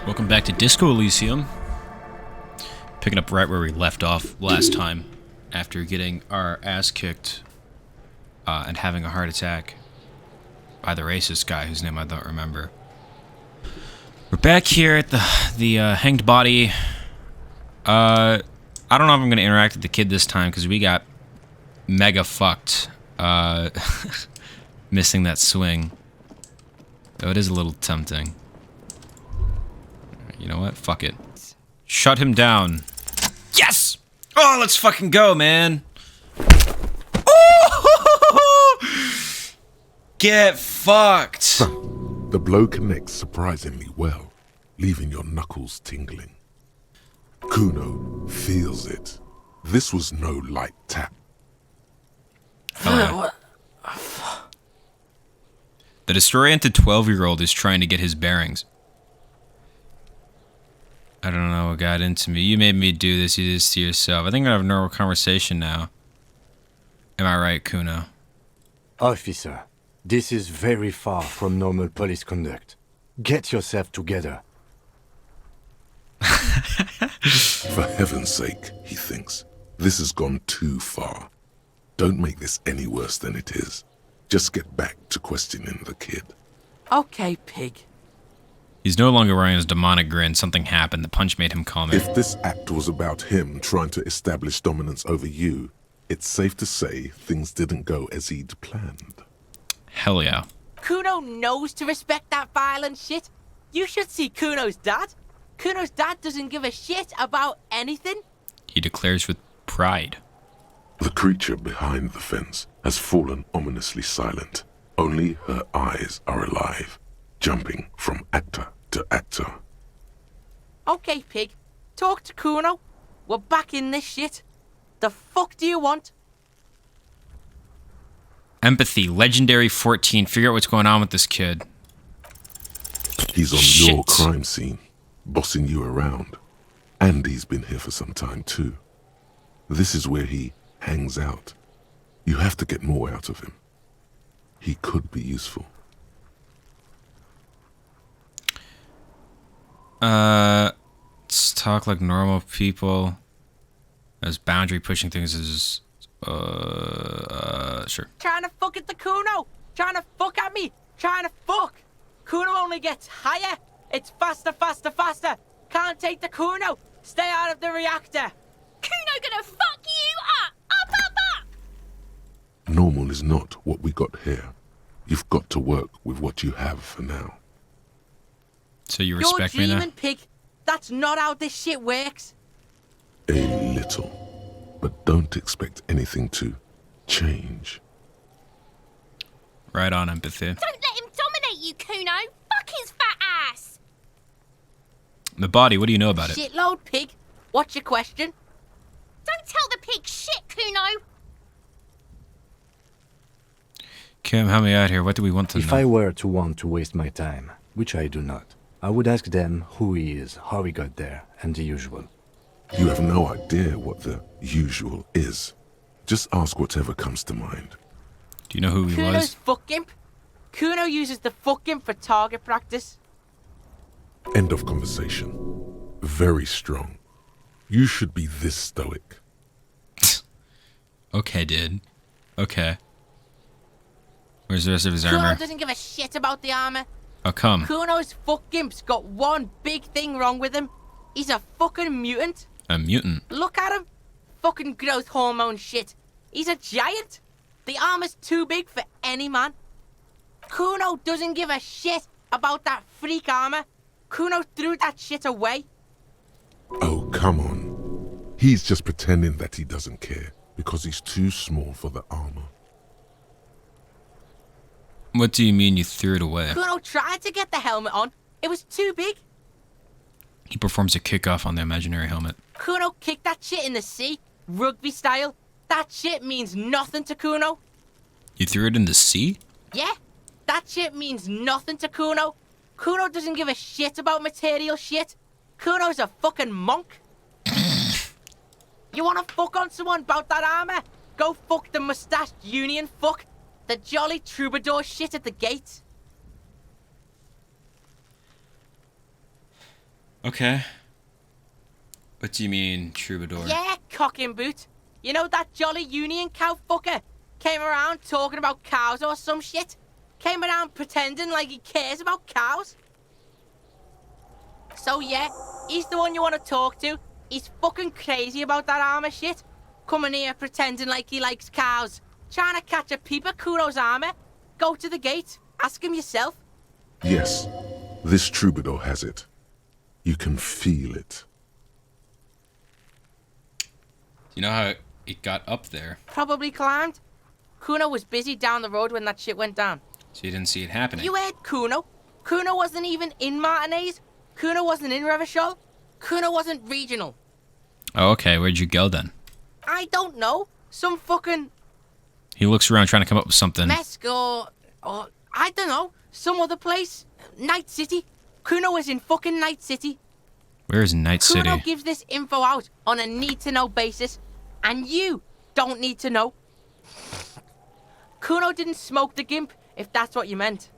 Welcome back to Disco Elysium. Picking up right where we left off last time, after getting our ass kicked and having a heart attack by the racist guy whose name I don't remember. We're back here at the hanged body. I don't know if I'm going to interact with the kid this time because we got mega fucked missing that swing. Though it is a little tempting. You know what? Fuck it. Shut him down. Yes! Oh, let's fucking go, man. Oh! Get fucked. The blow connects surprisingly well, leaving your knuckles tingling. Kuno feels it. This was no light tap. The disoriented 12-year-old is trying to get his bearings. I don't know what got into me. You made me do this. You did this to yourself. I think I'm gonna have a normal conversation now. Am I right, Kuno? Officer, this is very far from normal police conduct. Get yourself together. For heaven's sake, he thinks. This has gone too far. Don't make this any worse than it is. Just get back to questioning the kid. Okay, pig. He's no longer wearing his demonic grin. Something happened. The punch made him calmer. If this act was about him trying to establish dominance over you, it's safe to say things didn't go as he'd planned. Hell yeah. Kuno knows to respect that violent shit. You should see Kuno's dad. Kuno's dad doesn't give a shit about anything. He declares with pride. The creature behind the fence has fallen ominously silent. Only her eyes are alive, jumping from actor to actor. Okay, pig. Talk to Kuno. We're back in this shit. The fuck do you want? Empathy, legendary 14. Figure out what's going on with this kid. He's on Shit. your crime scene, bossing you around. And he's been here for some time too. This is where he hangs out. You have to get more out of him. He could be useful. Let's talk like normal people. As boundary pushing things is, sure. Trying to fuck at the Kuno. Trying to fuck at me. Trying to fuck. Kuno only gets higher. It's faster, faster, faster. Can't take the Kuno. Stay out of the reactor. Kuno gonna fuck you up! Up, up, up! Normal is not what we got here. You've got to work with what you have for now. So you respect You're me now? dreaming, pig. That's not how this shit works. A little. But don't expect anything to change. Right on, empathy. Don't let him dominate you, Kuno! Fuck his fat ass! The body, what do you know about it? Shitload, pig. What's your question? Don't tell the pig shit, Kuno! Kim, help me out here. What do we want to If know? I were to want to waste my time, which I do not, I would ask them who he is, how he got there, and the usual. You have no idea what the usual is. Just ask whatever comes to mind. Do you know who he Kuno's was? fuck imp. Kuno uses the fuck imp for target practice. End of conversation. Very strong. You should be this stoic. Okay, dude. Okay. Where's the rest of his Kuno armor? doesn't give a shit about the armor. How come? Kuno's fuck imp's got one big thing wrong with him. He's a fucking mutant. A mutant. Look at him. Fucking growth hormone shit. He's a giant. The armor's too big for any man. Kuno doesn't give a shit about that freak armor. Kuno threw that shit away. Oh, come on. He's just pretending that he doesn't care because he's too small for the armor. What do you mean you threw it away? Kuno tried to get the helmet on. It was too big. He performs a kickoff on the imaginary helmet. Kuno kicked that shit in the sea, rugby style. That shit means nothing to Kuno. You threw it in the sea? Yeah, that shit means nothing to Kuno. Kuno doesn't give a shit about material shit. Kuno's a fucking monk. You wanna fuck on someone about that armor? Go fuck the mustached union fuck. The jolly troubadour shit at the gate. Okay. What do you mean, troubadour? Yeah, cock and boot. You know that jolly Union cow fucker? Came around talking about cows or some shit? Came around pretending like he cares about cows? So yeah, he's the one you want to talk to. He's fucking crazy about that armor shit. Coming here pretending like he likes cows. Trying to catch a peep at Kuno's armor. Go to the gate. Ask him yourself. Yes, this troubadour has it. You can feel it. You know how it got up there? Probably climbed. Kuno was busy down the road when that shit went down. So you didn't see it happening. You heard Kuno. Kuno wasn't even in Martinez. Kuno wasn't in Revachol. Kuno wasn't regional. Oh, okay. Where'd you go then? I don't know. Some fucking He looks around trying to come up with something. Mesk or I don't know. Some other place. Night City. Kuno was in fucking Night City. Where is Night City? Kuno gives this info out on a need-to-know basis. And you don't need to know. Kuno didn't smoke the gimp, if that's what you meant.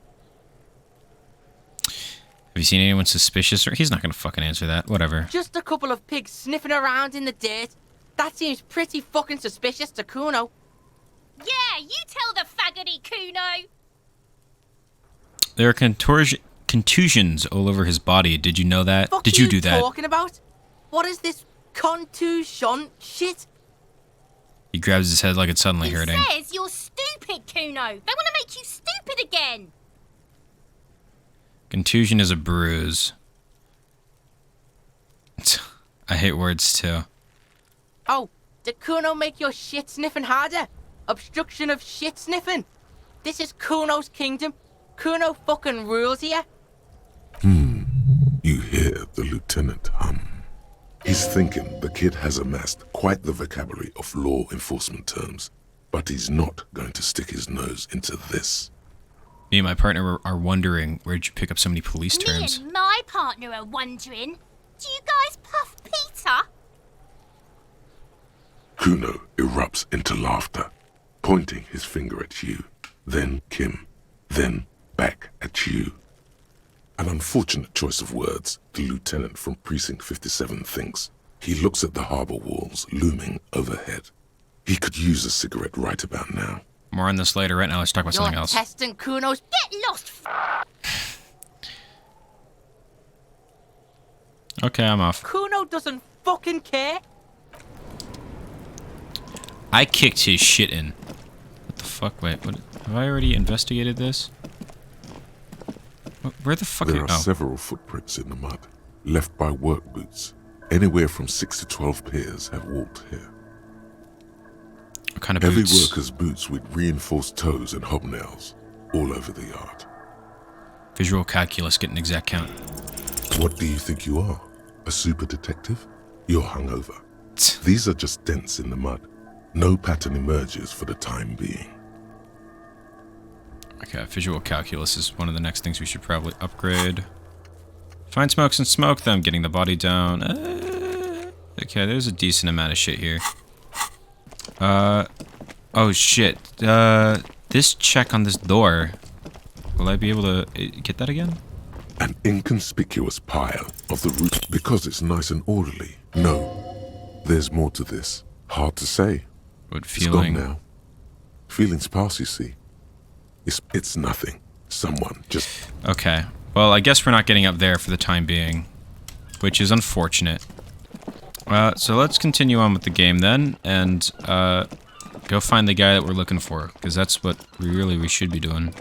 Have you seen anyone suspicious? Or he's not gonna fucking answer that. Whatever. Just a couple of pigs sniffing around in the dirt. That seems pretty fucking suspicious to Kuno. Yeah, you tell the faggoty Kuno. There are contusions all over his body. Did you know that? Fuck Did you do that? Talking about? What is this contusion shit? He grabs his head like it's suddenly hurting. He says you're stupid, Kuno. They want to make you stupid again. Contusion is a bruise. I hate words too. Oh, did Kuno make your shit sniffing harder? Obstruction of shit sniffing? This is Kuno's kingdom. Kuno fucking rules here. You hear the lieutenant hum. He's thinking the kid has amassed quite the vocabulary of law enforcement terms, but he's not going to stick his nose into this. Me and my partner are wondering, where'd you pick up so many police terms? Me and my partner are wondering, do you guys puff Peter? Kuno erupts into laughter, pointing his finger at you, then Kim, then back at you. An unfortunate choice of words, the lieutenant from Precinct 57 thinks. He looks at the harbor walls looming overhead. He could use a cigarette right about now. More on this later. Right now, let's talk about something You're else. testing Kuno's... Get lost, Okay, I'm off. Kuno doesn't fucking care. I kicked his shit in. What the fuck? Wait, what? Have I already investigated this? Where the fuck There are... are several footprints in the mud, left by work boots. Anywhere from 6 to 12 pairs have walked here. What kind of Heavy boots? workers' boots with reinforced toes and hobnails, all over the yard. Visual calculus, get an exact count. What do you think you are? A super detective? You're hungover. These are just dents in the mud. No pattern emerges for the time being. Okay, visual calculus is one of the next things we should probably upgrade. Find smokes and smoke them, getting the body down. Okay, there's a decent amount of shit here. Oh shit. This check on this door. Will I be able to get that again? An inconspicuous pile of the roof because it's nice and orderly. No, there's more to this. Hard to say. What It's feeling? gone now. Feelings pass, you see. It's nothing. Someone just... Okay. Well, I guess we're not getting up there for the time being, which is unfortunate. So let's continue on with the game then, and go find the guy that we're looking for, because that's what we should be doing.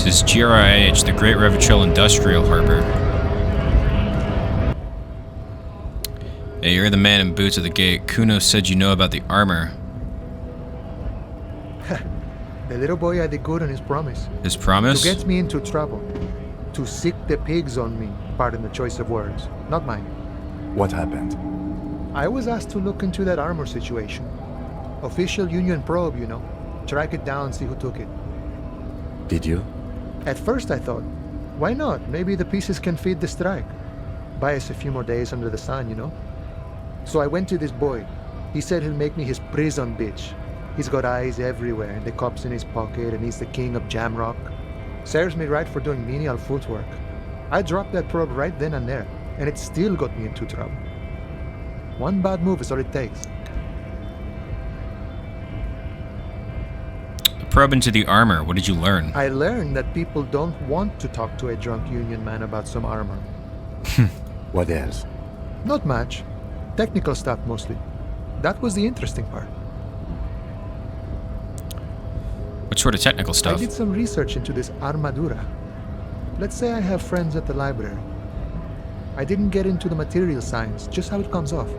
This is GRIH, the Great Revachol Industrial Harbor. Hey, you're the man in boots at the gate. Kuno said you know about the armor. The little boy had the good on his promise. His promise? To get me into trouble. To sick the pigs on me. Pardon the choice of words. Not mine. What happened? I was asked to look into that armor situation. Official union probe, you know. Track it down, see who took it. Did you? At first I thought, why not? Maybe the pieces can feed the strike. Buy us a few more days under the sun, you know? So I went to this boy. He said he'll make me his prison bitch. He's got eyes everywhere, and the cops in his pocket, and he's the king of Jamrock. Serves me right for doing menial footwork. I dropped that probe right then and there, and it still got me into trouble. One bad move is all it takes. The probe into the armor. What did you learn? I learned that people don't want to talk to a drunk union man about some armor. What else? Not much. Technical stuff mostly. That was the interesting part. What sort of technical I stuff? did some research into this armadura. Let's say I have friends at the library. I didn't get into the material science, just how it comes off.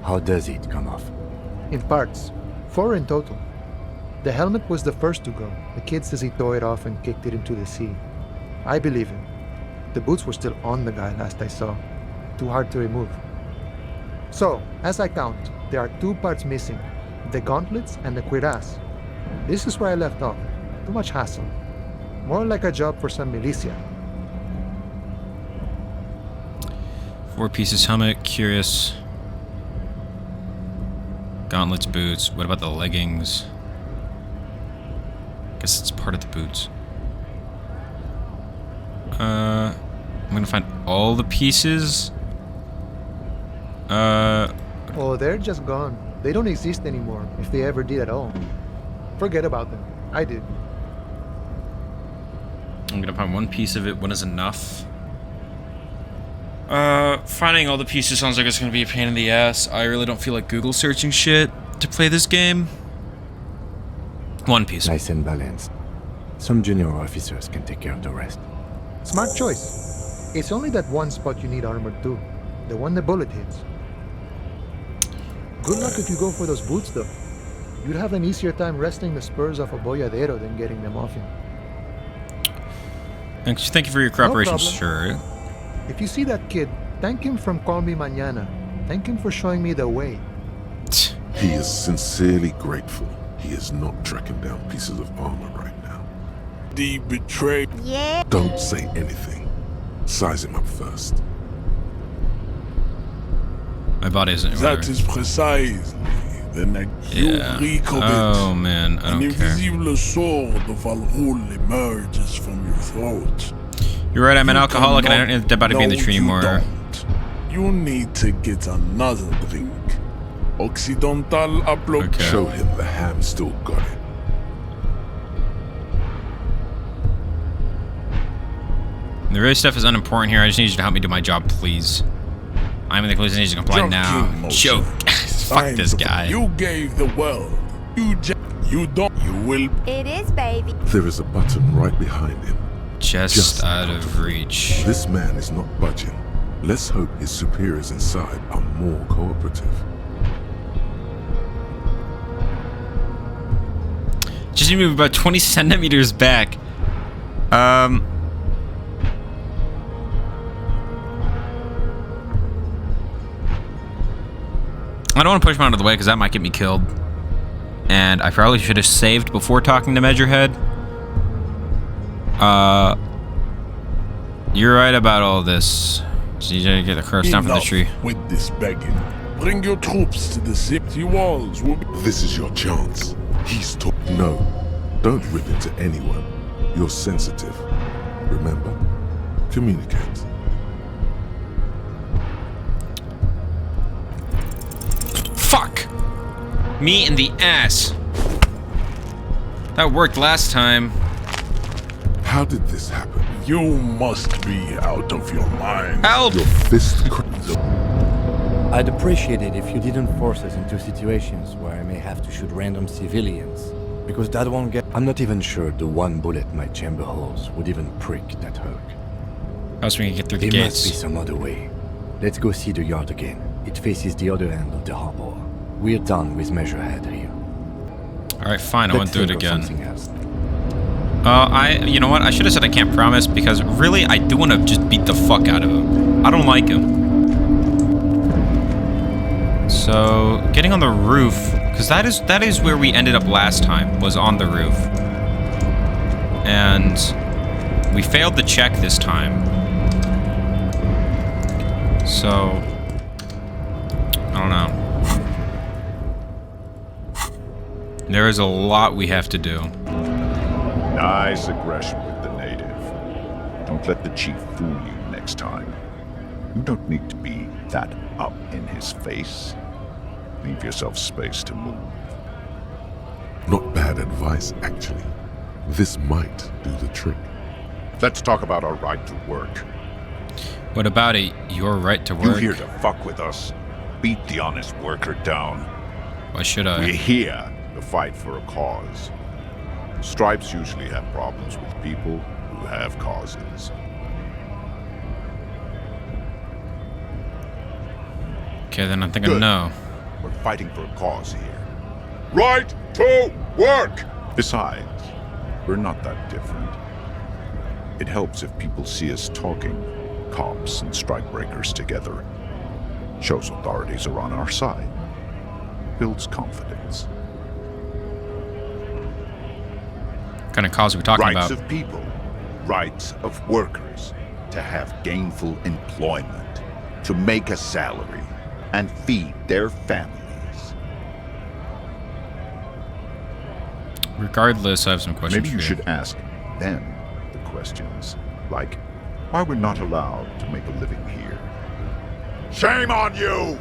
How does it come off? In parts. 4 in total. The helmet was the first to go. The kid says he tore it off and kicked it into the sea. I believe him. The boots were still on the guy last I saw. Too hard to remove. So, as I count, there are 2 parts missing. The gauntlets and the cuirass. This is where I left off. Too much hassle. More like a job for some militia. 4 pieces helmet, curious. Gauntlets, boots. What about the leggings? Guess it's part of the boots. I'm gonna find all the pieces. Oh, they're just gone. They don't exist anymore, if they ever did at all. Forget about them. I did. I'm gonna find one piece of it. When is enough? Finding all the pieces sounds like it's gonna be a pain in the ass. I really don't feel like Google searching shit to play this game. One piece. Nice and balanced. Some junior officers can take care of the rest. Smart choice. It's only that one spot you need armored too. The one the bullet hits. Good luck if you go for those boots though. You'd have an easier time wresting the spurs off a boyadero than getting them off him. Thank you for your cooperation, problem. sir. If you see that kid, thank him from Call Me Mañana. Thank him for showing me the way. He is sincerely grateful he is not tracking down pieces of armor right now. The betrayed. Yeah. Don't say anything. Size him up first. My body isn't That is precisely the neck. Oh man, I An don't care. invisible sword of Valhalla emerges from your throat. You're right, I'm an You alcoholic and I don't cannot- need the dead body to be in the No, tree you anymore. don't. You need to get another drink. Occidental applaud. Okay. Show him the ham still got it. The really stuff is unimportant here. I just need you to help me do my job, please. I'm in the conclusion. I need you to comply now. Joking motion. Joke. Fuck Signs this of- guy. You gave the world. You don't. You will. It is, baby. There is a button right behind him. Just out of reach. This man is not budging. Let's hope his superiors inside are more cooperative. Just need to move about 20 centimeters back. I don't want to push him out of the way because that might get me killed. And I probably should have saved before talking to Measurehead. You're right about all this. So you gotta get the crows down from the Enough tree. with this begging. Bring your troops to the city walls. We'll be This is your chance. He's No, don't rip into anyone. You're sensitive. Remember, communicate. Fuck! Me in the ass. That worked last time. How did this happen? You must be out of your mind. Help! Your fist I'd appreciate it if you didn't force us into situations where I may have to shoot random civilians. Because that won't get... I'm not even sure the one bullet my chamber holes would even prick that Hulk. How else we can get through the There must be gates? some other way. Let's go see the yard again. It faces the other end of the harbor. We're done with Measurehead here. Alright, fine, I won't Let's do it think of again. something else. You know what? I should have said I can't promise because really, I do want to just beat the fuck out of him. I don't like him. So, getting on the roof, because Because that is where we ended up last time, was on the roof. And we failed the check this time. So, I don't know. There is a lot we have to do. Nice aggression with the native. Don't let the chief fool you next time. You don't need to be that up in his face. Leave yourself space to move. Not bad advice, actually. This might do the trick. Let's talk about our right to work. What about it? Your right to You work? here to fuck with us? Beat the honest worker down. Why should I? We're here to fight for a cause. Stripes usually have problems with people who have causes. Okay, then I'm thinking Good. no. We're fighting for a cause here. Right to work! Besides, we're not that different. It helps if people see us talking, cops and strikebreakers together. Shows authorities are on our side. Builds confidence. What kind of cause are we talking Rights about? of people. Rights of workers. To have gainful employment. To make a salary. And feed their families. Regardless, I have some questions Maybe you for should ask them the questions. Like, why we're not allowed to make a living here. Shame on you!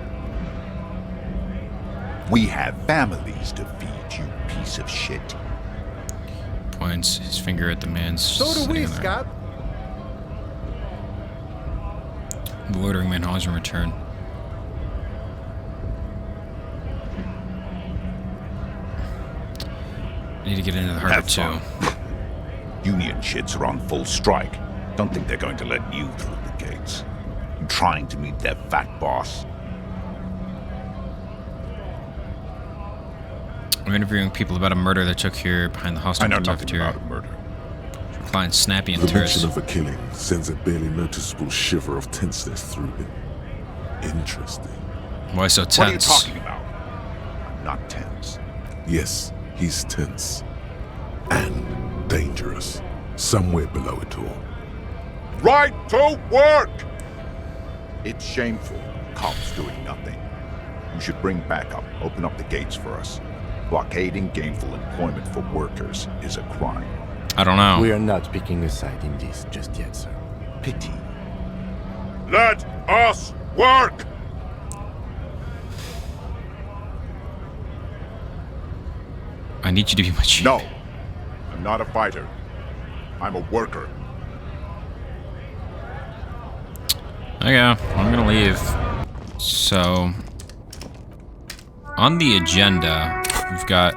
We have families to feed, you piece of shit. Points his finger at the man's. So do sitting we, there. Scott. The loitering man has in return. I need to get into the harbor Have too. fun. Union shits are on full strike. Don't think they're going to let you through the gates. You trying to meet their fat boss? I'm interviewing people about a murder that took here behind the I hostel know nothing cafeteria. about a murder. Client snappy and The terse. mention of a killing sends a barely noticeable shiver of tenseness through him. Interesting. Why so tense? What are you talking about? I'm not tense. Yes, he's tense. And dangerous. Somewhere below it all. Right to work! It's shameful. Cops doing nothing. You should bring backup. Open up the gates for us. Blockading gainful employment for workers is a crime. I don't know. We are not picking a side in this just yet, sir. Pity. Let us work! I need you to be my chief. No, I'm not a fighter. I'm a worker. Okay, I'm gonna leave. So, on the agenda, we've got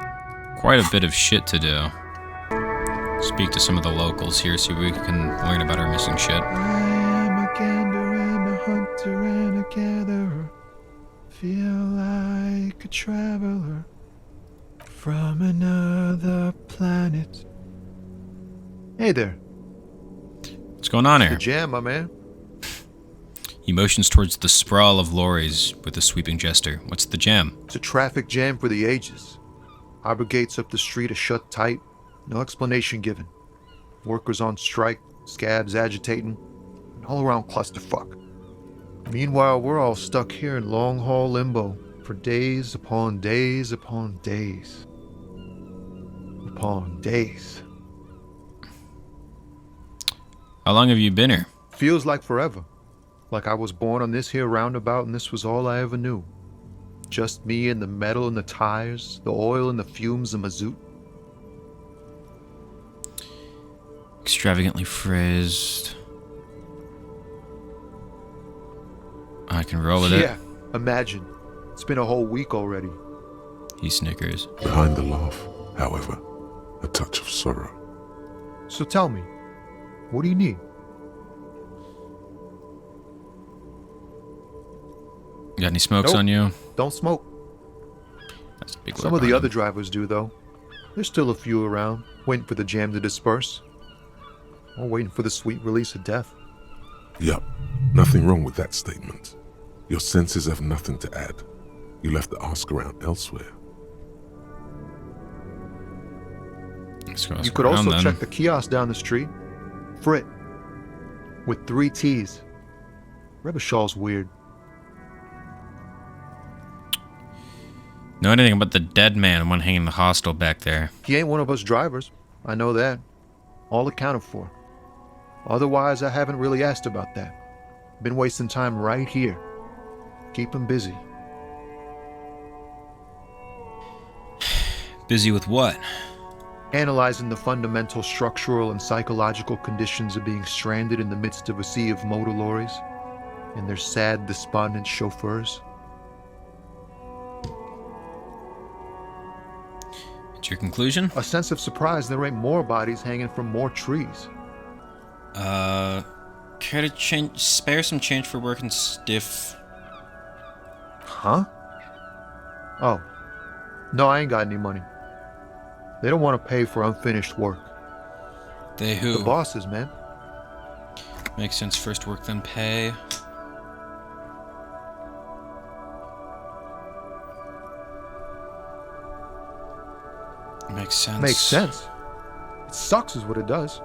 quite a bit of shit to do. Speak to some of the locals here, see if we can learn about our missing shit. I'm a gander and a hunter and a gatherer. Feel like a traveler from another planet. Hey there. What's going on The here? jam, my man. He motions towards the sprawl of lorries with a sweeping gesture. What's the jam? It's a traffic jam for the ages. Harbor gates up the street are shut tight. No explanation given. Workers on strike, scabs agitating, an all-around clusterfuck. Meanwhile, we're all stuck here in long-haul limbo for days upon days upon days. Upon days. How long have you been here? Feels like forever. Like I was born on this here roundabout and this was all I ever knew. Just me and the metal and the tires, the oil and the fumes of mazout. Extravagantly phrased. I can roll with Yeah, it. imagine. It's been a whole week already. He snickers. Behind the laugh, however, a touch of sorrow. So tell me, what do you need? Got any smokes Nope. on you? Don't smoke. That's a big Some word of the on other him. drivers do, though. There's still a few around, waiting for the jam to disperse. Or waiting for the sweet release of death. Yup, nothing wrong with that statement. Your senses have nothing to add. You left the ask around elsewhere. Let's go You could around also then. check the kiosk down the street. Frit. With 3 T's. Revachol's weird. Know anything about the dead man, one hanging in the hostel back there? He ain't one of us drivers. I know that. All accounted for. Otherwise, I haven't really asked about that. Been wasting time right here. Keep him busy. Busy with what? Analyzing the fundamental structural and psychological conditions of being stranded in the midst of a sea of motor lorries and their sad, despondent chauffeurs. What's your conclusion? A sense of surprise there ain't more bodies hanging from more trees. Care to spare some change for working stiff? Huh? Oh. No, I ain't got any money. They don't want to pay for unfinished work. They who? The bosses, man. Makes sense. First work, then pay. Makes sense. Makes sense. It sucks is what it does.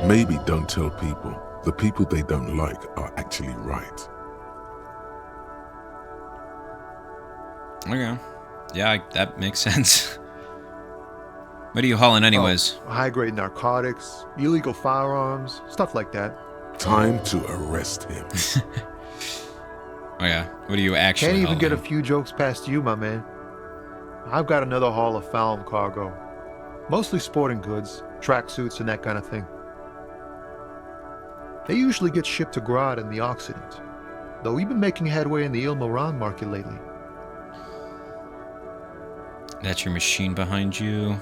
Maybe don't tell people. The people they don't like are actually right. Okay. Yeah, that makes sense. What are you hauling anyways? Oh, high-grade narcotics, illegal firearms, stuff like that. Time to arrest him. Oh yeah. What are you actually Can't even hauling? get a few jokes past you, my man. I've got another haul of found cargo. Mostly sporting goods, tracksuits, and that kind of thing. They usually get shipped to Grad in the Occident, though we've been making headway in the Il Moran market lately. That's your machine behind you.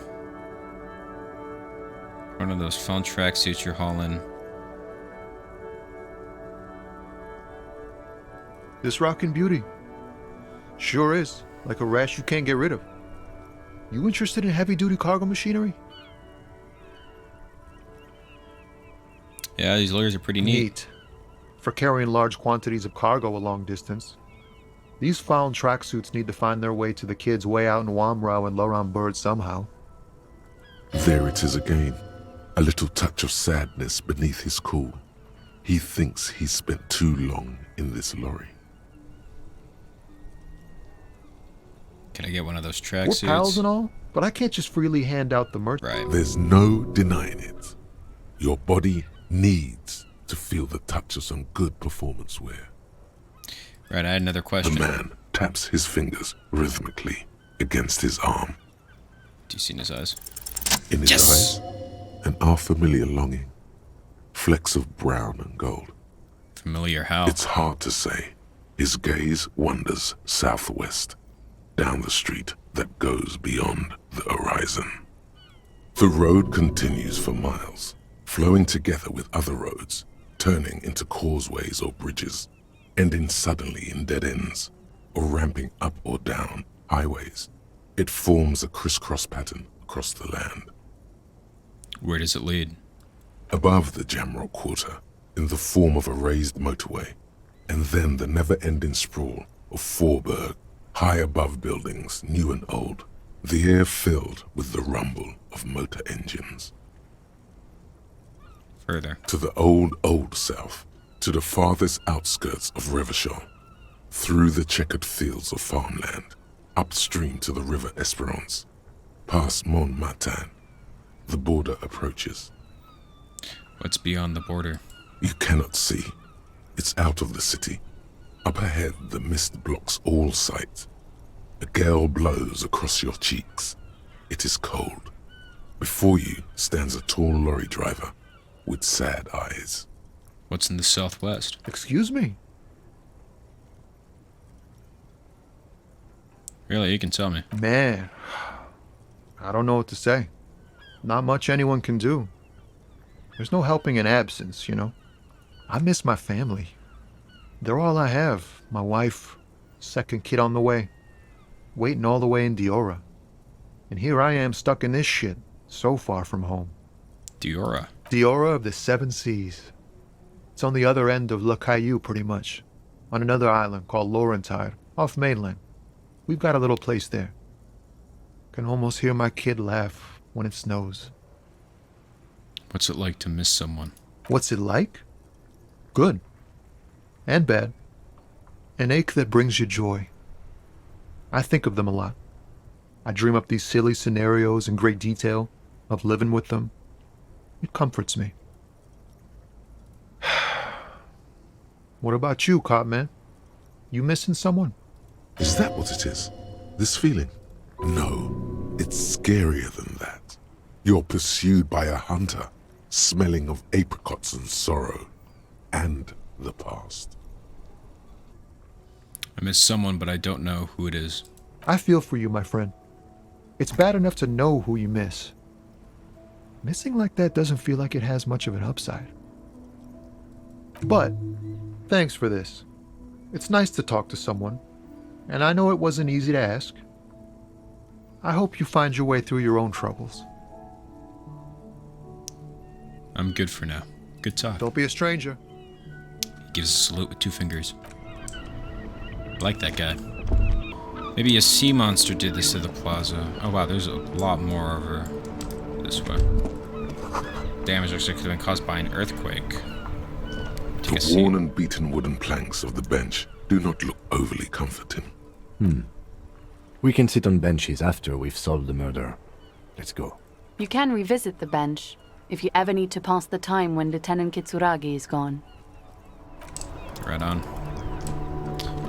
One of those phone tracksuits you're hauling. This rockin' beauty. Sure is, like a rash you can't get rid of. You interested in heavy-duty cargo machinery? Yeah, these lawyers are pretty neat. For carrying large quantities of cargo a long distance. These found tracksuits need to find their way to the kids way out in Wamrau and Laurent Bird somehow. There it is again. A little touch of sadness beneath his cool. He thinks he's spent too long in this lorry. Can I get one of those We're tracksuits? pals and all, but I can't just freely hand out the merch. Right. There's no denying it. Your body needs to feel the touch of some good performance wear. Right, I had another The question. man taps his fingers rhythmically against his arm. Do you see in his eyes? In his Yes! eyes, an unfamiliar longing. Flecks of brown and gold. Familiar how? It's hard to say. His gaze wanders southwest, down the street that goes beyond the horizon. The road continues for miles, flowing together with other roads, turning into causeways or bridges, ending suddenly in dead ends, or ramping up or down highways. It forms a crisscross pattern across the land. Where does it lead? Above the Jamrock Quarter, in the form of a raised motorway, and then the never-ending sprawl of Forburg, high above buildings, new and old, the air filled with the rumble of motor engines. Further. To the old south, to the farthest outskirts of Revachol, through the checkered fields of farmland, upstream to the river Esperance, past Montmartin, the border approaches. What's beyond the border? You cannot see. It's out of the city. Up ahead, the mist blocks all sight. A gale blows across your cheeks. It is cold. Before you stands a tall lorry driver with sad eyes. What's in the southwest? Excuse me? Really, you can tell me. Man, I don't know what to say. Not much anyone can do. There's no helping in absence, you know. I miss my family. They're all I have. My wife, second kid on the way, waiting all the way in Diora. And here I am stuck in this shit, so far from home. Diora. Diora of the Seven Seas. It's on the other end of Le Caillou, pretty much, on another island called Laurentide, off mainland. We've got a little place there. Can almost hear my kid laugh when it snows. What's it like to miss someone? What's it like? Good. And bad. An ache that brings you joy. I think of them a lot. I dream up these silly scenarios in great detail of living with them. It comforts me. What about you, cop man? You missing someone? Is that what it is? This feeling? No, it's scarier than that. You're pursued by a hunter, smelling of apricots and sorrow, and the past. I miss someone, but I don't know who it is. I feel for you, my friend. It's bad enough to know who you miss. Missing like that doesn't feel like it has much of an upside. But, thanks for this. It's nice to talk to someone, and I know it wasn't easy to ask. I hope you find your way through your own troubles. I'm good for now. Good talk. Don't be a stranger. He gives a salute with 2 fingers. I like that guy. Maybe a sea monster did this to the plaza. Oh wow, there's a lot more over this way. Damage looks like it could have been caused by an earthquake. Take a The seat. worn and beaten wooden planks of the bench do not look overly comforting. We can sit on benches after we've solved the murder. Let's go. You can revisit the bench if you ever need to pass the time when Lieutenant Kitsuragi is gone. Right on.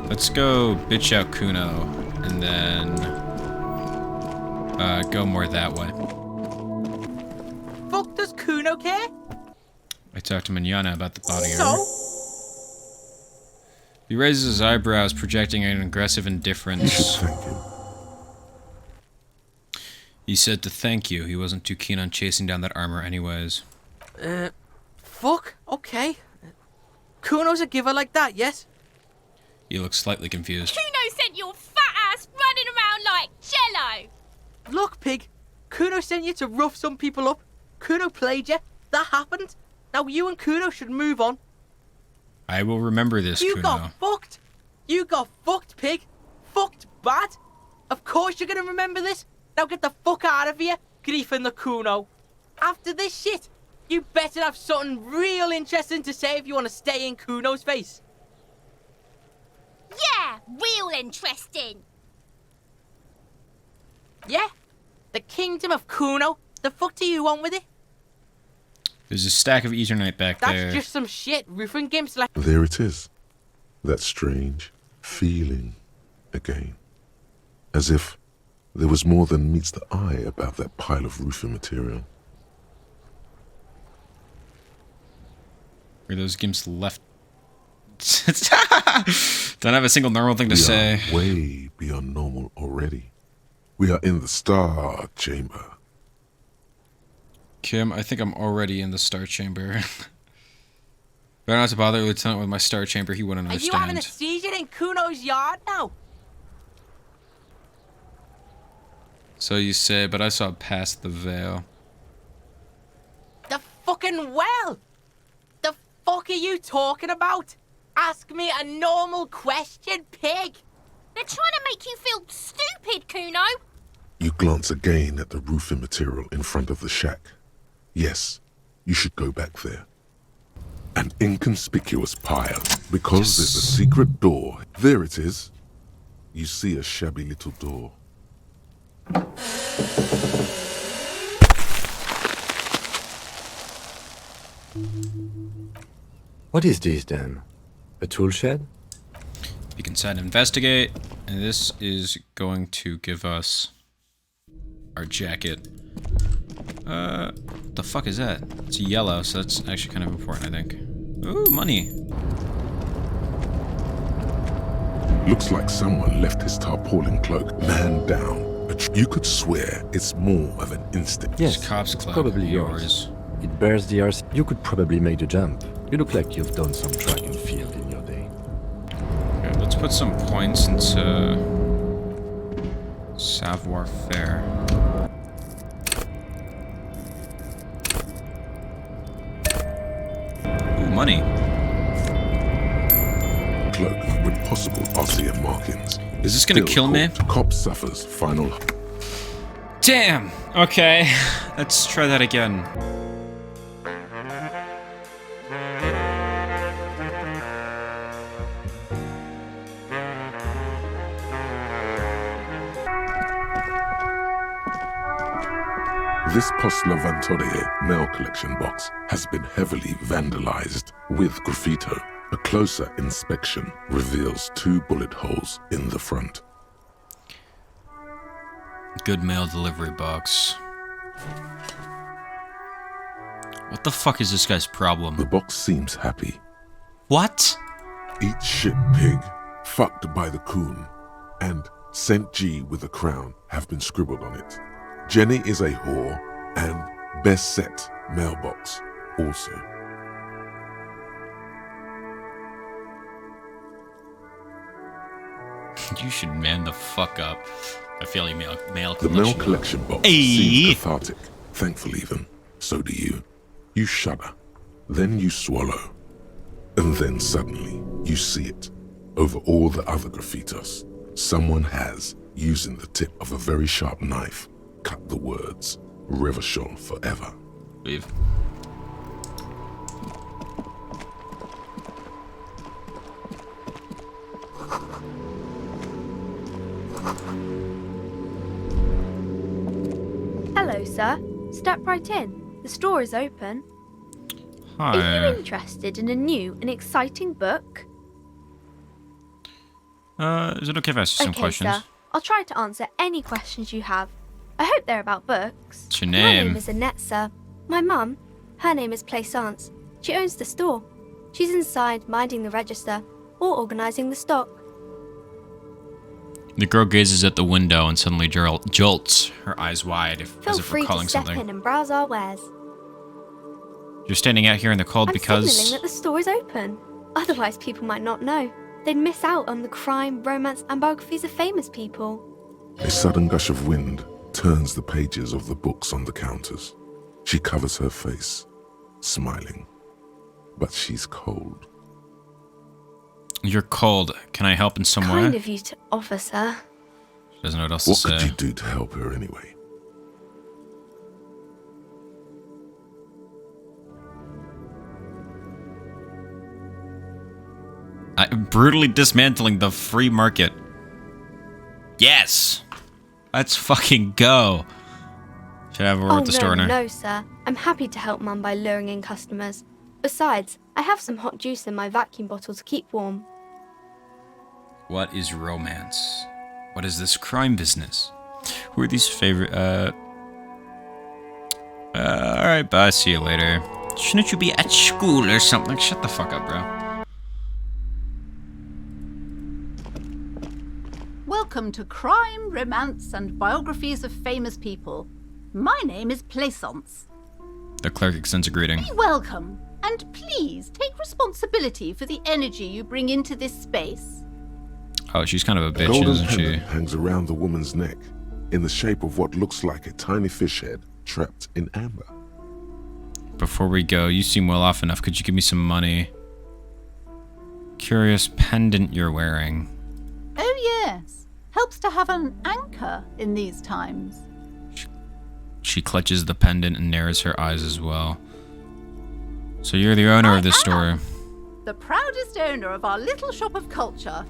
Let's go bitch out Kuno, and then go more that way. Fuck does Kuno care? I talked to Manana about the body So? armor. He raises his eyebrows, projecting an aggressive indifference. Thank you. He said to thank you. He wasn't too keen on chasing down that armor anyways. Fuck, okay. Kuno's a giver like that, yes? He looks slightly confused. Kuno sent your fat ass running around like jello. Look, pig. Kuno sent you to rough some people up. Kuno played you. That happened. Now you and Kuno should move on. I will remember this, You Kuno. got fucked. You got fucked, pig. Fucked bad. Of course you're gonna remember this. Now get the fuck out of here, griefing the Kuno. After this shit, you better have something real interesting to say if you want to stay in Kuno's face. Yeah, real interesting. Yeah? The kingdom of Kuno? The fuck do you want with it? There's a stack of Eternite back That's there. just some shit roofing gimps like... There it is. That strange feeling again. As if there was more than meets the eye about that pile of roofing material. Where those gimps left. Don't have a single normal thing to We say. are way beyond normal already. We are in the Star Chamber. Kim, I think I'm already in the Star Chamber. Better not to bother the Lieutenant with my Star Chamber, he wouldn't Are you having a understand. seizure in Kuno's yard now? So you say, but I saw past the veil. The fucking well! The fuck are you talking about? Ask me a normal question, pig! They're trying to make you feel stupid, Kuno. You glance again at the roofing material in front of the shack. Yes, you should go back there. An inconspicuous pile, because there's a secret door. There it is. You see a shabby little door. What is this then? A tool shed? You can set investigate, and this is going to give us our jacket. What the fuck is that? It's yellow, so that's actually kind of important, I think. Ooh, money. Looks like someone left his tarpaulin cloak man down. You could swear it's more of an instinct. Yes, Cops it's Club. probably yours. It bears the RC. You could probably make the jump. You look like you've done some track and field in your day. Okay, let's put some points into savoir faire. Ooh, money. Cloak with possible RCM markings. Is this gonna Still kill me? caught. Cop suffers final. Damn! Okay, let's try that again. This Postlavantore mail collection box has been heavily vandalized with graffito. A closer inspection reveals 2 bullet holes in the front. Good mail delivery box. What the fuck is this guy's problem? The box seems happy. What? Eat shit pig, fucked by the coon, and St. G with a crown have been scribbled on it. Jenny is a whore, and best set mailbox also. You should man the fuck up. I feel you mail The collection. mail collection box seems cathartic. Thankful even. So do you. You shudder. Then you swallow. And then suddenly, you see it. Over all the other graffitos, someone has, using the tip of a very sharp knife, cut the words, Revachol forever. Leave. Hello, sir. Step right in. The store is open. Hi. Are you interested in a new and exciting book? Is it okay if I ask you some Okay, questions? sir. I'll try to answer any questions you have. I hope they're about books. What's your My name? name is Annette, sir. My mum, her name is Plaisance. She owns the store. She's inside minding the register or organising the stock. The girl gazes at the window and suddenly jolts, her eyes wide, as Feel if free to recalling step something. in and browse our wares. You're standing out here in the cold I'm because... signalling that the store is open. Otherwise, people might not know. They'd miss out on the crime, romance, and biographies of famous people. A sudden gush of wind turns the pages of the books on the counters. She covers her face, smiling. But she's cold. You're cold. Can I help in some Kind way? of you to offer, sir. She doesn't know what else What to could say. you do to help her anyway? Brutally dismantling the free market. Yes! Let's fucking go. Should I have a word with the store owner? No, sir. I'm happy to help Mum by luring in customers. Besides, I have some hot juice in my vacuum bottle to keep warm. What is romance? What is this crime business? Who are these favorite, alright, bye, see you later. Shouldn't you be at school or something? Shut the fuck up, bro. Welcome to Crime, Romance, and Biographies of Famous People. My name is Plaisance. The clerk extends a greeting. Be welcome, and please take responsibility for the energy you bring into this space. Oh, she's kind of a A bitch, golden isn't she? pendant hangs around the woman's neck in the shape of what looks like a tiny fish head trapped in amber. Before we go, you seem well off enough. Could you give me some money? Curious pendant you're wearing. Oh yes, helps to have an anchor in these times. She clutches the pendant and narrows her eyes as well. So you're the owner of this store. The proudest owner of our little shop of culture.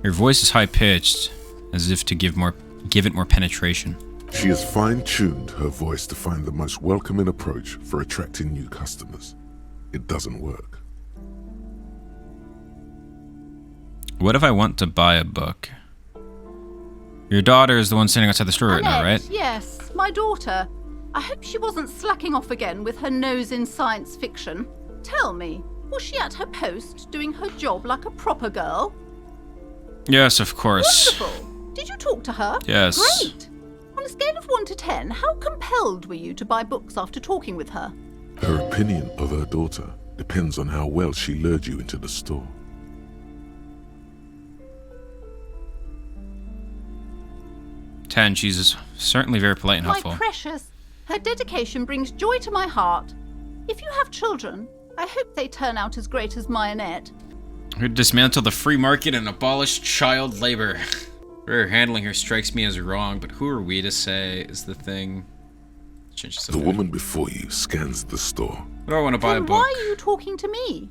Your voice is high-pitched, as if to give it more penetration. She has fine-tuned her voice to find the most welcoming approach for attracting new customers. It doesn't work. What if I want to buy a book? Your daughter is the one standing outside the store right now, Annette, right? Yes, my daughter. I hope she wasn't slacking off again with her nose in science fiction. Tell me, was she at her post doing her job like a proper girl? Yes, of course. Wonderful. Did you talk to her? Yes. Great. On a scale of 1 to 10, how compelled were you to buy books after talking with her? Her opinion of her daughter depends on how well she lured you into the store. Ten. She's certainly very polite and My helpful. precious, her dedication brings joy to my heart. If you have children, I hope they turn out as great as my Annette. Who dismantle the free market and abolish child labor. Her handling her strikes me as wrong, but who are we to say is the thing? The woman before you scans the store. I don't want to buy a Then book. why are you talking to me?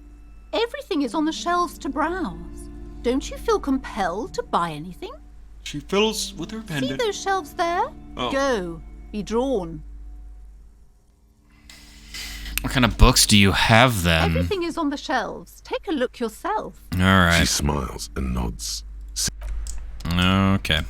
Everything is on the shelves to browse. Don't you feel compelled to buy anything? She fiddles with her See pendant. those shelves there? Oh. Go. Be drawn. What kind of books do you have then? Everything is on the shelves. Take a look yourself. She Alright. smiles and nods. Okay.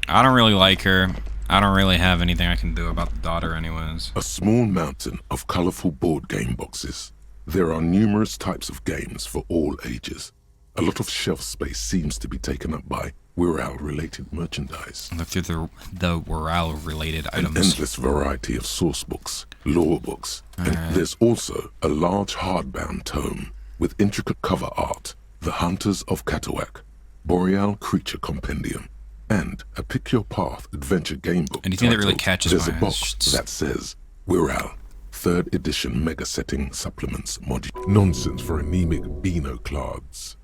I don't really like her. I don't really have anything I can do about the daughter anyways. A small mountain of colorful board game boxes. There are numerous types of games for all ages. A lot of shelf space seems to be taken up by Wirral-related merchandise. Look through the Wirral-related An items. endless variety of source books, lore books, and there's also a large hardbound tome with intricate cover art, The Hunters of Katawak, Boreal Creature Compendium, and a Pick Your Path adventure game book. Anything that really titled catches There's my a eye box is that says Wirral 3rd edition mega setting supplements module. Nonsense for anemic Beano-clads.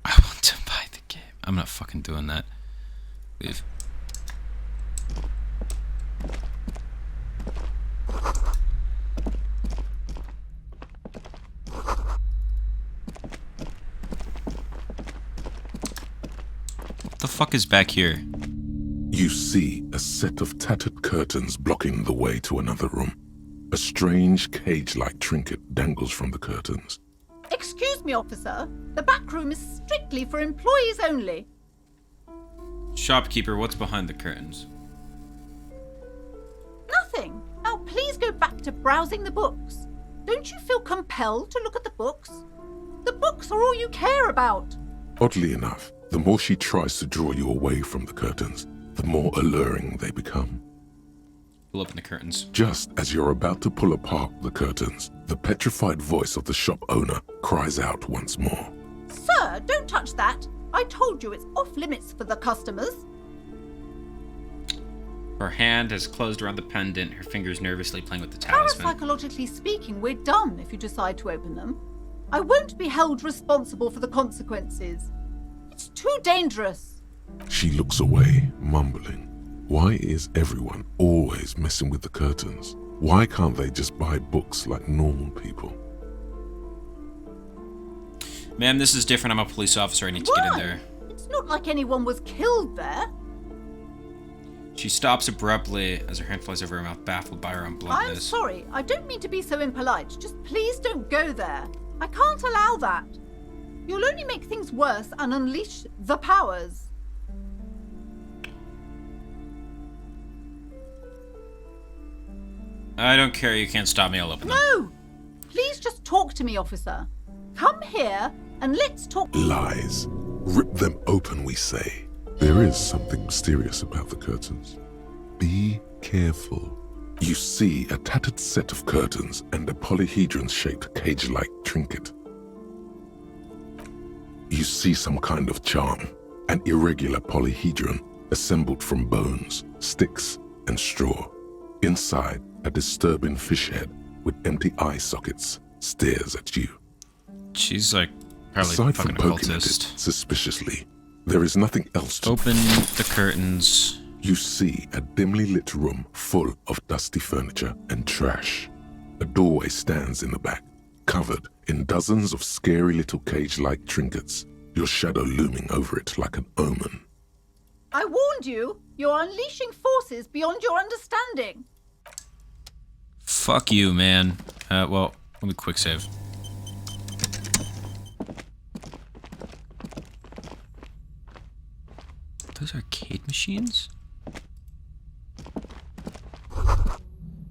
I want to buy the game. I'm not fucking doing that. Leave. What the fuck is back here? You see a set of tattered curtains blocking the way to another room. A strange cage-like trinket dangles from the curtains. Excuse me, officer. The back room is strictly for employees only. Shopkeeper, what's behind the curtains? Nothing. Now please go back to browsing the books. Don't you feel compelled to look at the books? The books are all you care about. Oddly enough, the more she tries to draw you away from the curtains, the more alluring they become. Pull open the curtains. Just as you're about to pull apart the curtains, the petrified voice of the shop owner cries out once more. Sir, don't touch that. I told you it's off limits for the customers. Her hand has closed around the pendant, her fingers nervously playing with the talisman. Parapsychologically speaking, we're done if you decide to open them. I won't be held responsible for the consequences. It's too dangerous. She looks away, mumbling. Why is everyone always messing with the curtains? Why can't they just buy books like normal people? Ma'am, this is different. I'm a police officer. I need to get in there. It's not like anyone was killed there. She stops abruptly as her hand flies over her mouth, baffled by her own I'm bluntness. sorry. I don't mean to be so impolite. Just please don't go there. I can't allow that. You'll only make things worse and unleash the powers. I don't care. You can't stop me. I'll open them. No! Please just talk to me, officer. Come here and let's talk. Lies. Rip them open, we say. There is something mysterious about the curtains. Be careful. You see a tattered set of curtains and a polyhedron-shaped cage-like trinket. You see some kind of charm, an irregular polyhedron assembled from bones, sticks, and straw. Inside, a disturbing fish head with empty eye sockets stares at you. She's like probably Aside from fucking poking at it occultist. suspiciously, there is nothing else to Open the curtains. You see a dimly lit room full of dusty furniture and trash. A doorway stands in the back, covered in dozens of scary little cage-like trinkets, your shadow looming over it like an omen. I warned you. You're unleashing forces beyond your understanding. Fuck you, man. Well, let me quick save. Those arcade machines?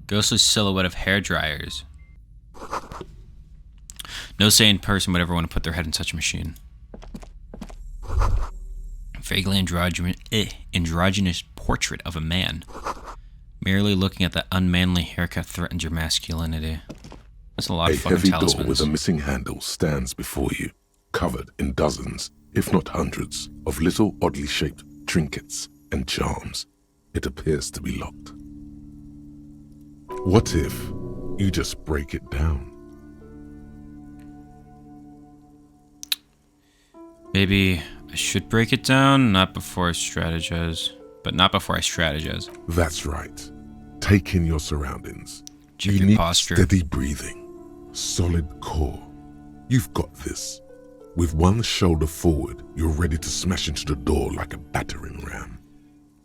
Ghostly silhouette of hair dryers. No sane person would ever want to put their head in such a machine. Vaguely androgynous portrait of a man. Merely looking at that unmanly haircut threatens your masculinity. That's a lot A of fucking heavy door talismans. with a missing handle stands before you, covered in dozens, if not hundreds, of little oddly shaped trinkets and charms. It appears to be locked. What if you just break it down? Maybe I should break it down, not before I strategize. But not before I strategize. That's right. Take in your surroundings. Check You your need posture. steady breathing, solid core. You've got this. With one shoulder forward, you're ready to smash into the door like a battering ram.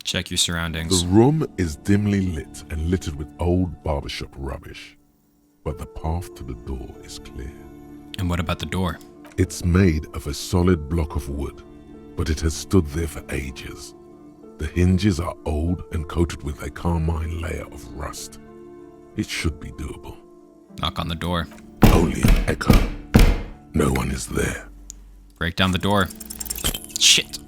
Check your surroundings. The room is dimly lit and littered with old barbershop rubbish, but the path to the door is clear. And what about the door? It's made of a solid block of wood, but it has stood there for ages. The hinges are old and coated with a carmine layer of rust. It should be doable. Knock on the door. Only an echo. No one is there. Break down the door. Shit.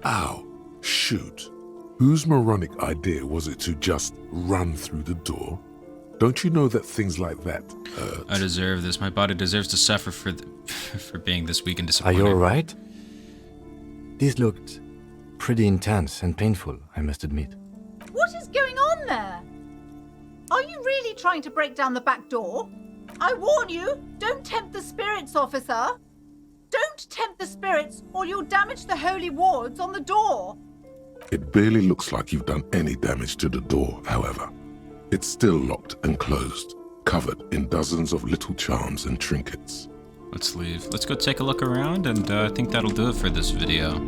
Ow. Shoot. Whose moronic idea was it to just run through the door? Don't you know that things like that hurt? I deserve this. My body deserves to suffer for for being this weak and Are disappointed. you alright? This looked pretty intense and painful, I must admit. What is going on there? Are you really trying to break down the back door? I warn you, don't tempt the spirits, officer. Don't tempt the spirits, or you'll damage the holy wards on the door. It barely looks like you've done any damage to the door, however. It's still locked and closed, covered in dozens of little charms and trinkets. Let's leave. Let's go take a look around, and I think that'll do it for this video.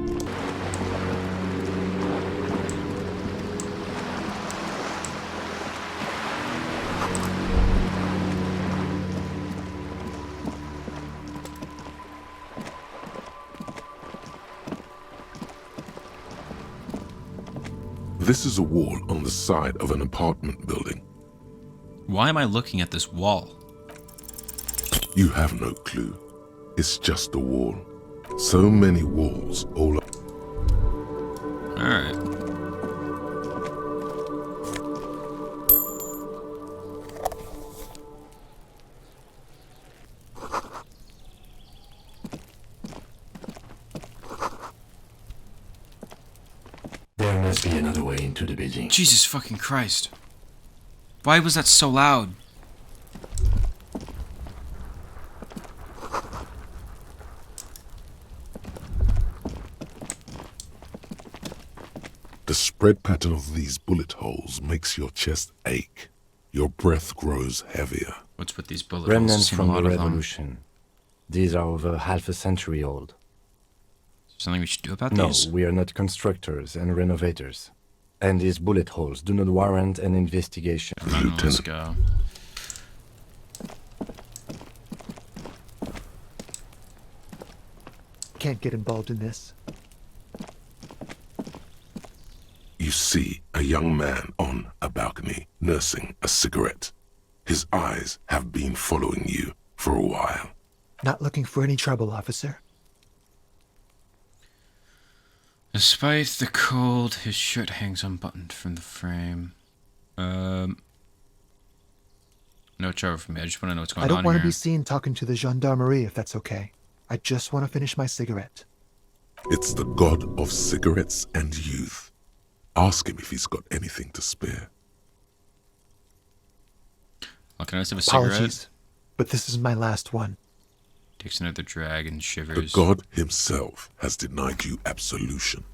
This is a wall on the side of an apartment building. Why am I looking at this wall? You have no clue. It's just a wall. So many walls all up. Alright. There must be another way into the building. Jesus fucking Christ. Why was that so loud? The spread pattern of these bullet holes makes your chest ache. Your breath grows heavier. What's with these bullet holes? Remnants Seen a from lot the of them. revolution. These are over half a century old. Something we should do about No, these? we are not constructors and renovators. And these bullet holes do not warrant an investigation. Come on, let's Lieutenant. go. Can't get involved in this. You see a young man on a balcony nursing a cigarette. His eyes have been following you for a while. Not looking for any trouble, officer. Despite the cold, his shirt hangs unbuttoned from the frame. No trouble for me. I just want to know what's going I on don't want to here. be seen talking to the gendarmerie if that's okay. I just want to finish my cigarette. It's the god of cigarettes and youth. Ask him if he's got anything to spare. Oh, can I just have a cigarette? Apologies, but this is my last one. Takes another drag and The shivers. god himself has denied you absolution.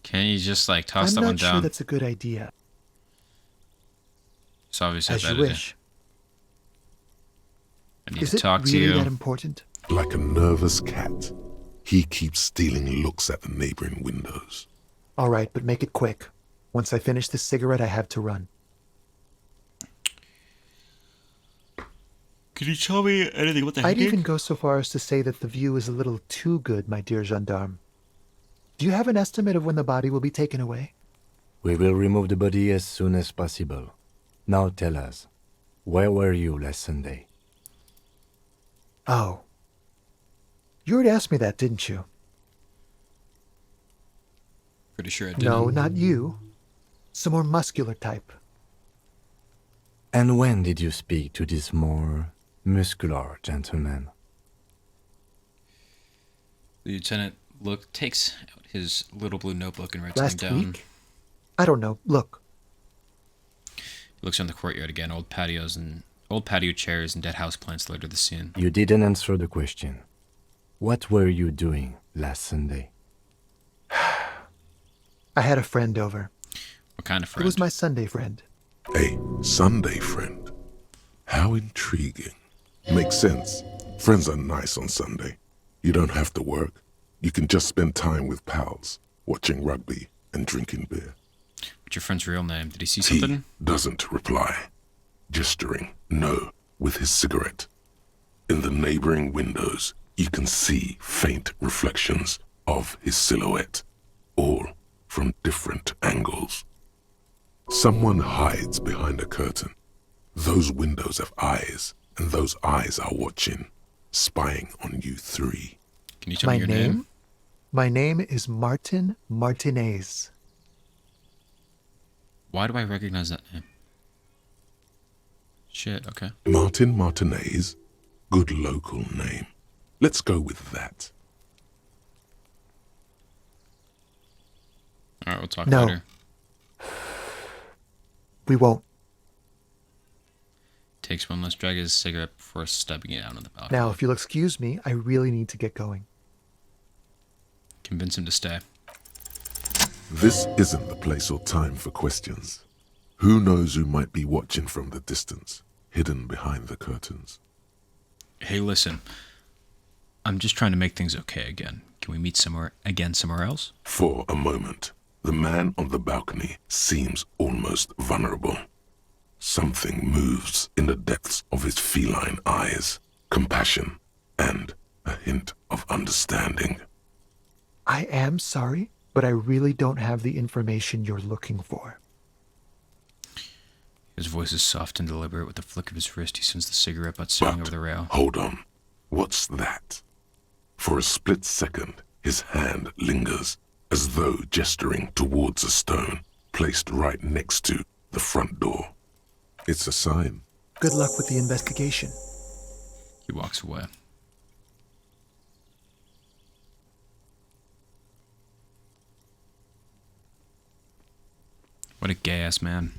Can you just like toss I'm that one not sure down? that's a good idea. It's obviously a As bad you idea. wish. I need Is to it talk to really you. that important? Like a nervous cat, he keeps stealing looks at the neighboring windows. All right, but make it quick. Once I finish this cigarette, I have to run. Could you tell me anything? What the I'd even go so far as to say that the view is a little too good, my dear gendarme. Do you have an estimate of when the body will be taken away? We will remove the body as soon as possible. Now tell us, where were you last Sunday? Oh. You already asked me that, didn't you? Pretty sure I did. No, not you. Some more muscular type. And when did you speak to this more muscular gentleman? The lieutenant takes out his little blue notebook and writes Last something down. week? I don't know. Look. He looks around the courtyard again. Old patio chairs and dead houseplants litter the scene. You didn't answer the question. What were you doing last Sunday? I had a friend over. What kind of friend? It was my Sunday friend. A Sunday friend. How intriguing. Makes sense. Friends are nice on Sunday. You don't have to work. You can just spend time with pals, watching rugby and drinking beer. What's your friend's real name? Did he see something? He doesn't reply, gesturing no with his cigarette. In the neighboring windows, you can see faint reflections of his silhouette, all from different angles. Someone hides behind a curtain. Those windows have eyes, and those eyes are watching, spying on you three. Can you tell me your name? My name is Martin Martinez. Why do I recognize that name? Shit, okay. Martin Martinez? Good local name. Let's go with that. Alright, we'll talk No. later. We won't. Takes one last drag of his cigarette before stubbing it out on the balcony. Now, if you'll excuse me, I really need to get going. Convince him to stay. This isn't the place or time for questions. Who knows who might be watching from the distance, hidden behind the curtains? Hey, listen. I'm just trying to make things okay again. Can we meet somewhere else? For a moment, the man on the balcony seems almost vulnerable. Something moves in the depths of his feline eyes, compassion, and a hint of understanding. I am sorry, but I really don't have the information you're looking for. His voice is soft and deliberate. With a flick of his wrist, he sends the cigarette butt sailing over the rail. Hold on. What's that? For a split second, his hand lingers, as though gesturing towards a stone placed right next to the front door. It's a sign. Good luck with the investigation. He walks away. What a gay-ass man.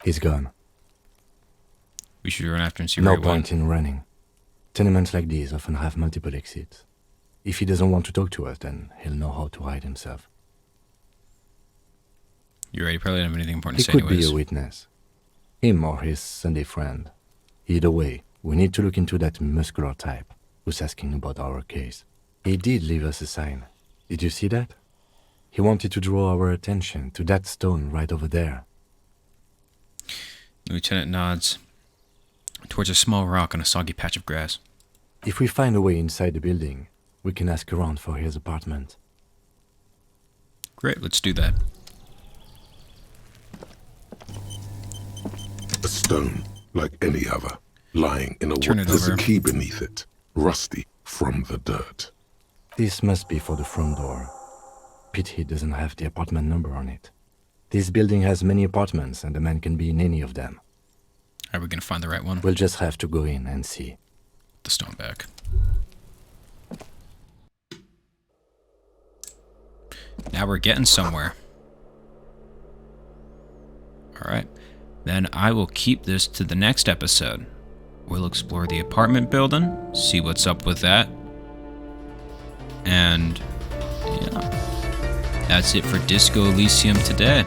He's gone. We should run after him and see where No he went. point in running. Tenements like these often have multiple exits. If he doesn't want to talk to us, then he'll know how to hide himself. You're right, he probably didn't have anything important He to say could be anyways. a witness. Him or his Sunday friend. Either way, we need to look into that muscular type who's asking about our case. He did leave us a sign. Did you see that? He wanted to draw our attention to that stone right over there. The lieutenant nods towards a small rock on a soggy patch of grass. If we find a way inside the building, we can ask around for his apartment. Great, let's do that. A stone, like any other, lying in a Turn it There's over. a key beneath it, rusty from the dirt. This must be for the front door. Pity it doesn't have the apartment number on it. This building has many apartments, and the man can be in any of them. Are we going to find the right one? We'll just have to go in and see. The stone back. Now we're getting somewhere. Alright. Then I will keep this to the next episode. We'll explore the apartment building, see what's up with that. And yeah. That's it for Disco Elysium today.